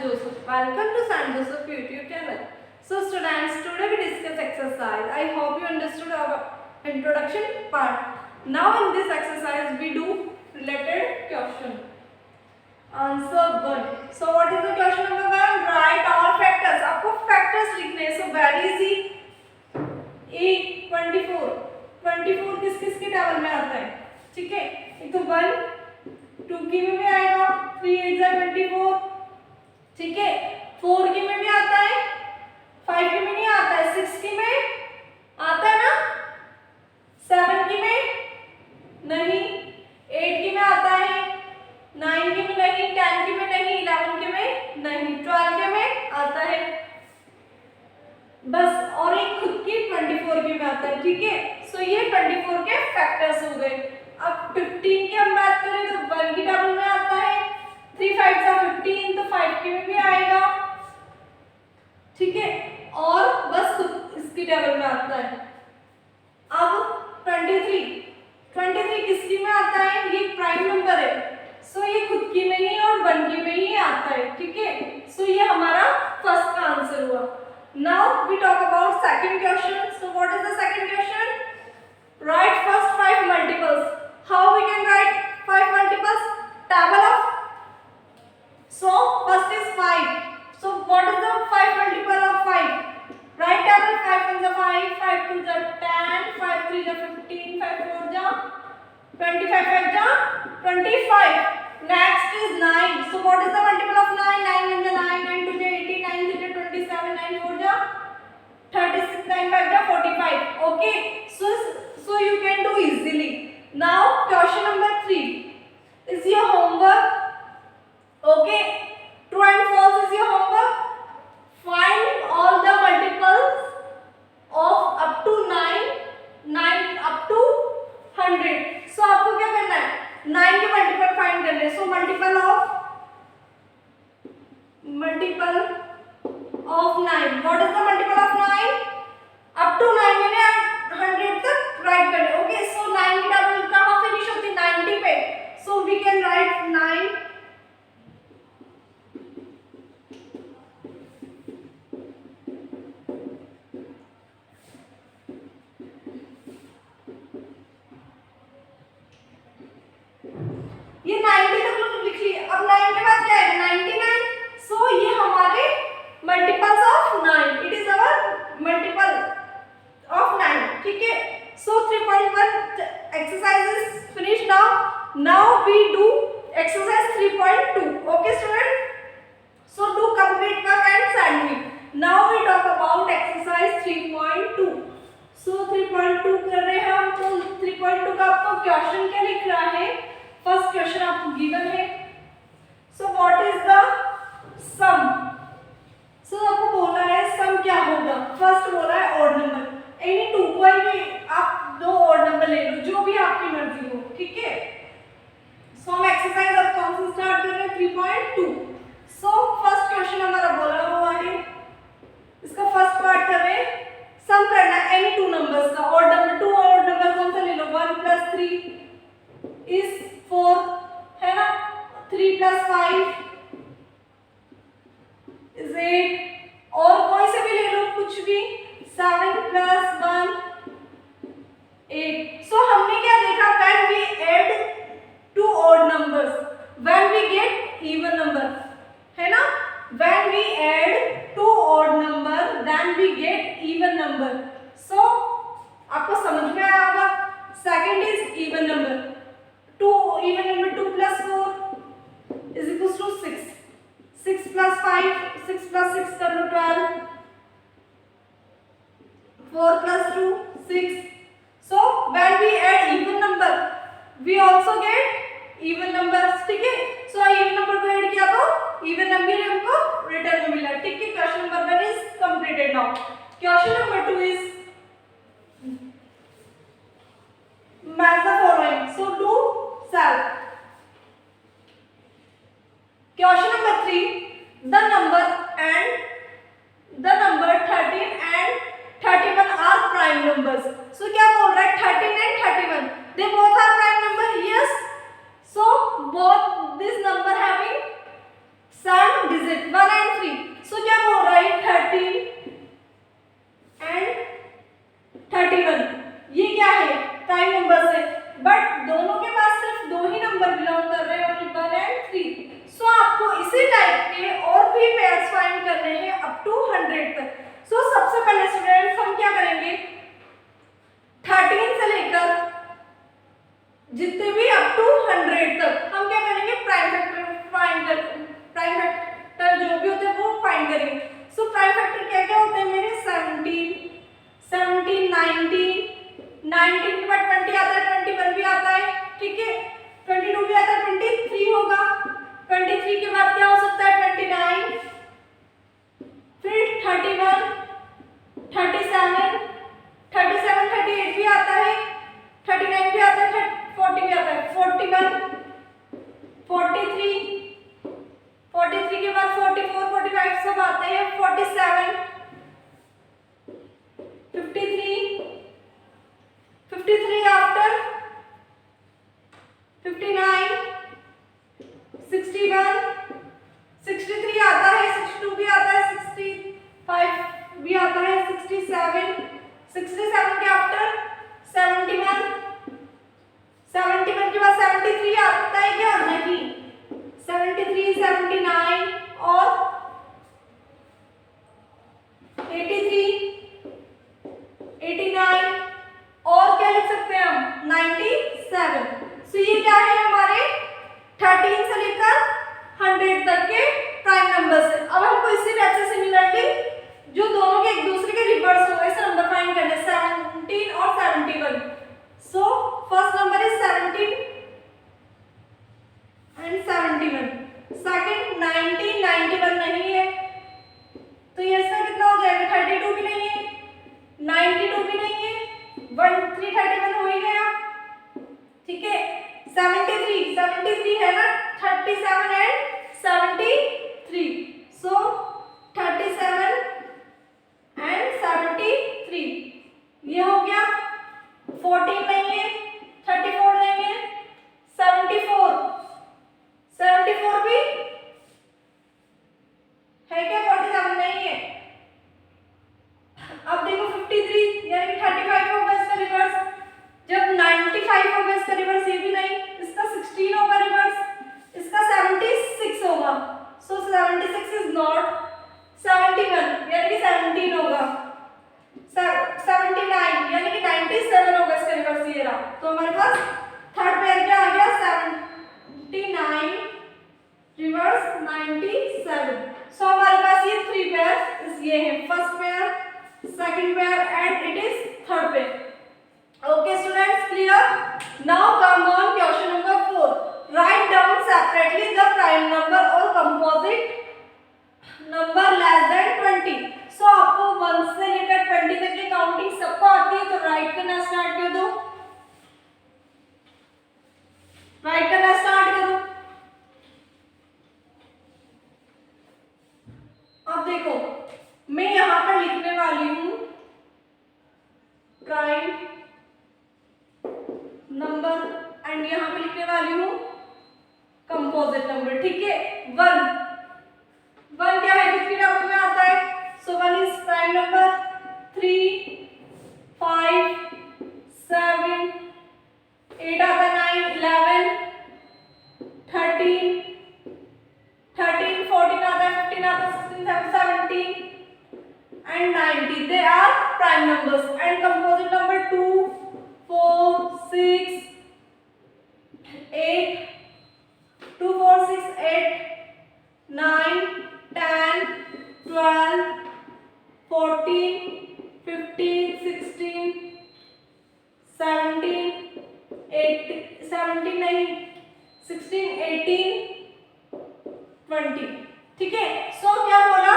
Joseph. Welcome to San Joseph YouTube channel. So students, today we discuss exercise. I hope you understood our introduction part. Now in this exercise we do related question. Answer 1. So what is the question number 1? Write all factors. आपको factors लिखने हैं. So very easy. A 24. 24 किस किस के table में आता है? ठीक है. एक तो 1 2 की में भी आएगा. 3 8 जा 24. ठीक है. 4 की में भी आता है. 5 की में नहीं आता है. 6 की में आता है ना. 7 की में नहीं. 8 की में आता है. 9 की में नहीं. 10 की में नहीं. 11 की में नहीं. 12 के में आता है बस. और एक खुद की 24 की में आता है. ठीक है. सो ये 24 के फैक्टर्स हो गए. अब 15 की हम बात करें तो 1 की टेबल में आता है. 3 5 जा 15 तो 5 की में भी आएगा. ठीक है. और बस खुद इसकी टेबल में आता है. अब 23 किसकी में आता है? ये प्राइम नंबर है. सो ये खुद की में ही और 1 की में ही आता है. ठीक है. सो ये हमारा फर्स्ट का आंसर हुआ. Now we talk about second question. So what is the second question? Write first 5 multiples. How we can write 5 multiples? Table of. So first is 5. So what is the 5 multiple of 5? Right table. 5 1 is 5, 5 2 is 10, 5 3 is 15, 5 4 is 25, 5 is 25. Next is 9. So what is the multiple of 9? 9 1 is 9, 9 2 is 18, 9 3 is 27, 9 4 is 36, 9 5 is 45. Okay. So you can do easily. Now question number 3 is your homework. Okay, true and false is your homework. Find all the multiples of up to 9 up to 100. So आपको क्या करना है? 9 के multiple find करने हैं. So multiple of 9. What is the multiple of 9? Up to 9 यानी 100 तक right करने. Okay, so 9 की टेबल कहाँ फिनिश होती है? 90 पे. So we can write 9. ये 90 तक लोग लिख लिए. अब 9 के बाद क्या है? 99. सो ये हमारे multiples of 9. It is our multiple of 9. ठीक है. So 3.1 exercise is finish now. Now we do exercise 3.2. Okay student. So do complete work and send me. Now we talk about exercise 3.2. So 3.2 कर रहे हैं हम. तो 3.2 का आपको question क्या लिख रहा है? फर्स्ट क्वेश्चन आपको गिवन है. सो व्हाट इज द सम? सो आपको बोला है सम क्या होगा. फर्स्ट बोला है ऑड नंबर. एनी 2 कोई भी आप 2 ऑड नंबर ले लो, जो भी आपकी मर्जी हो. ठीक है. सो हम एक्सरसाइज अब कौन सी स्टार्ट कर रहे हैं? 3.2. सो फर्स्ट क्वेश्चन हमारा बोला हुआ है. इसका फर्स्ट पार्ट कर रहे हैं. सम करना है एनी 2 नंबर्स का. ऑड नंबर 2 ऑड नंबर कौन सा ले लो? 1 + 3 इज 4 है ना. 3 + 5 इज 8. और कोई से भी ले लो, कुछ भी. 7 + 1 8. सो हमने क्या देखा? When we add 2 odd numbers, when we get even number, है ना. When we add 2 odd number then we get even number. So आपको समझ में आया होगा. Second is even number. 2 even number 2 + 4 is equals to 6. 6 + 5, 6 + 6 कर लो 12. 4 + 2 6. So when we add even number we also get even numbers. ठीक है. So even number को add किया तो even number हमको रिटर्न में मिला. ठीक है. Question number 1 is completed now. Question number 2 is match the following. So do self. Question number 3. The number 13 and 31 are prime numbers. So क्या बोल रहा है? 13 and 31 they both are prime number. Yes. So both this number having some digit 1 and 100 तक। सो सबसे पहले students हम क्या करेंगे, 13 से लेकर जितने भी अप टू 100 तक हम क्या करेंगे, प्राइम फैक्टर जो भी होते हैं वो फाइंड करेंगे। सो प्राइम फैक्टर क्या क्या होते हैं मेरे, 17, 19 के बाद 20 आता है, 21 भी आता है, ठीक है, 22 भी आता है, 23 होगा, 23 के बाद क्या हो सकता है, 29, फिर 31, 37, 38 भी आता है, 39 भी आता है, 40 भी आता है, 41, 43 के बाद 44, 45 सब आते हैं, 47, 53 आफ्टर 59, 61, 63 आता है, 62 भी आता है, 65 भी आता है, 67 के आफ्टर 71 के बाद 73 आता है क्या, नहीं, 73, 79 और 83, 89 और क्या लिख सकते हैं हम, 97। सो ये क्या है हमारे 13 से लेकर 100 तक के प्राइम नंबर्स है। अब हमको इसी टाइप से सिमिलरली जो दोनों के एक दूसरे के रिवर्स हो ऐसे नंबर फाइंड करने, 17 और 71। So first number is 17 and 71, second 19, 91 नहीं है, तो ये इसका कितना हो जाएगा, 32 भी नहीं है, 92 भी नहीं है, 331 हो ही गया, ठीक है, 73 है ना, 37 एंड 73, सो 37 एंड 73 ये हो गया, 14 नहीं है, 34 नहीं है, 74 भी है क्या, 47 नहीं है। अब देखो 53 यानी 35 होगा इसका रिवर्स, जब 95 होगा इसका रिवर्स, ये भी नहीं, इसका 16 होगा रिवर्स, इसका 76 होगा, सो 76 इज नॉट 71 यानी कि 17 होगा, 79 यानी कि 97 होगा इसका रिवर्स, ये रहा। तो हमारे पास थर्ड पेयर क्या आ गया, 79 रिवर्स 97। सो हमारे पास ये 3 पेयर ये है, first pair, second pair and it is third pair. Okay students, clear? Now come on question number 4, write down separately the prime number और कंपोजिट नंबर लेस देन 20। सो आपको 1 से लेकर 20 तक की काउंटिंग सबको आती है, तो राइट करना स्टार्ट कर दो, राइट करना स्टार्ट करो। अब देखो मैं यहां पर लिखने वाली हूं प्राइम नंबर एंड यहां पे लिखने वाली हूं कंपोजिट नंबर, ठीक है। 1 क्या है, कितनी नंबर में आता है, सो 1 इज प्राइम नंबर, 3, 5, 7, 8 आता है, 9, 11, 13, 14 आता है, 15 आता है, 16, 17 and 90, they are prime numbers, and composite number 2, 4, 6, 8, 2, 4, 6, 8, 9, 10, 12, 14, 15, 16, 17, 17 नहीं, 16, 18, 20, ठीक है। सो क्या बोला,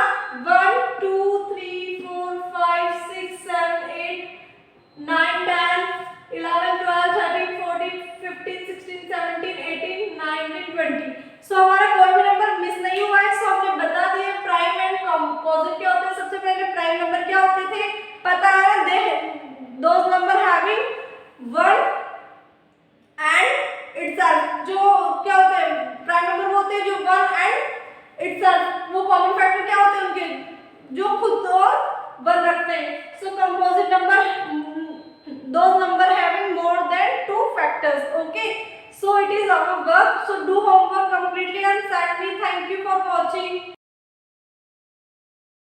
1, 2, 3, 4, 5, 6, 7, 8, 9, 10, 11, 12, 13, 14, 15, 16, 17, 18, 19, 20। सो हमारा कोई भी नंबर मिस नहीं हुआ है। सो हमने बता दिया प्राइम एंड कंपोजिट क्या होते हैं। सबसे पहले प्राइम नंबर क्या होते थे पता है, those number having 1 and itself, जो क्या होते हैं प्राइम नंबर वो होते हैं जो 1 एंड इटसेल्फ, वो कॉमन फैक्टर क्या होते हैं उनके जो खुद और 1 रखते हैं। So composite number, those number having more than 2 factors, okay, so it is our work, so do homework completely and send me, thank you for watching.